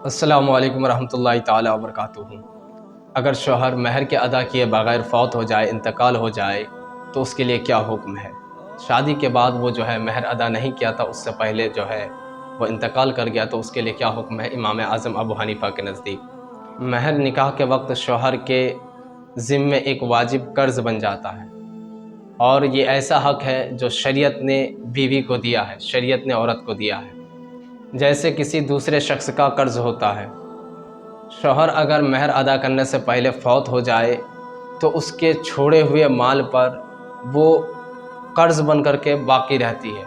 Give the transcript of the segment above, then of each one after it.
السلام علیکم ورحمۃ اللہ تعالی وبرکاتہ۔ اگر شوہر مہر کے ادا کیے بغیر فوت ہو جائے، انتقال ہو جائے تو اس کے لیے کیا حکم ہے؟ شادی کے بعد وہ جو ہے مہر ادا نہیں کیا تھا، اس سے پہلے جو ہے وہ انتقال کر گیا تو اس کے لیے کیا حکم ہے امام اعظم ابو حنیفہ کے نزدیک؟ مہر نکاح کے وقت شوہر کے ذمے ایک واجب قرض بن جاتا ہے، اور یہ ایسا حق ہے جو شریعت نے بیوی کو دیا ہے، شریعت نے عورت کو دیا ہے، جیسے کسی دوسرے شخص کا قرض ہوتا ہے۔ شوہر اگر مہر ادا کرنے سے پہلے فوت ہو جائے تو اس کے چھوڑے ہوئے مال پر وہ قرض بن کر کے باقی رہتی ہے۔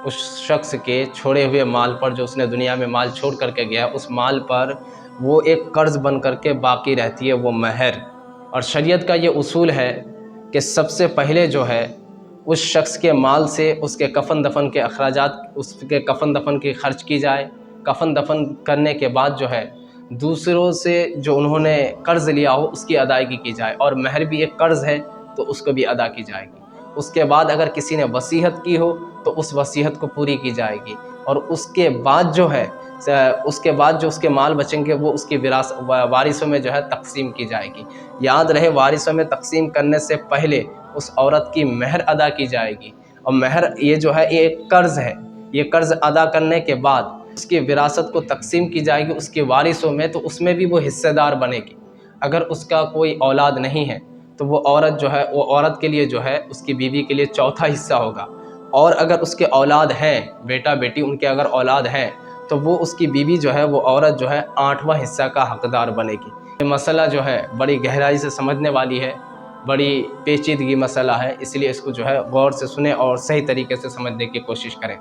اس شخص کے چھوڑے ہوئے مال پر، جو اس نے دنیا میں مال چھوڑ کر کے گیا، اس مال پر وہ ایک قرض بن کر کے باقی رہتی ہے، وہ مہر۔ اور شریعت کا یہ اصول ہے کہ سب سے پہلے جو ہے اس شخص کے مال سے اس کے کفن دفن کے اخراجات، اس کے کفن دفن کی خرچ کی جائے۔ کفن دفن کرنے کے بعد جو ہے دوسروں سے جو انہوں نے قرض لیا ہو اس کی ادائیگی کی جائے، اور مہر بھی ایک قرض ہے تو اس کو بھی ادا کی جائے گی۔ اس کے بعد اگر کسی نے وصیت کی ہو تو اس وصیت کو پوری کی جائے گی، اور اس کے بعد جو ہے اس کے مال بچیں گے وہ اس کی وارثوں میں جو ہے تقسیم کی جائے گی۔ یاد رہے، وارثوں میں تقسیم کرنے سے پہلے اس عورت کی مہر ادا کی جائے گی، اور مہر یہ جو ہے یہ ایک قرض ہے، یہ قرض ادا کرنے کے بعد اس کی وراثت کو تقسیم کی جائے گی اس کے وارثوں میں، تو اس میں بھی وہ حصہ دار بنے گی۔ اگر اس کا کوئی اولاد نہیں ہے تو وہ عورت جو ہے، وہ عورت کے لیے جو ہے اس کی بیوی کے لیے چوتھا حصہ ہوگا، اور اگر اس کے اولاد ہیں، بیٹا بیٹی ان کے اگر اولاد ہیں تو وہ اس کی بیوی جو ہے، وہ عورت جو ہے 8واں حصہ کا حقدار بنے گی۔ یہ مسئلہ جو ہے بڑی گہرائی سے سمجھنے والی ہے، بڑی پیچیدگی مسئلہ ہے، اس لیے اس کو جو ہے غور سے سنیں اور صحیح طریقے سے سمجھنے کی کوشش کریں۔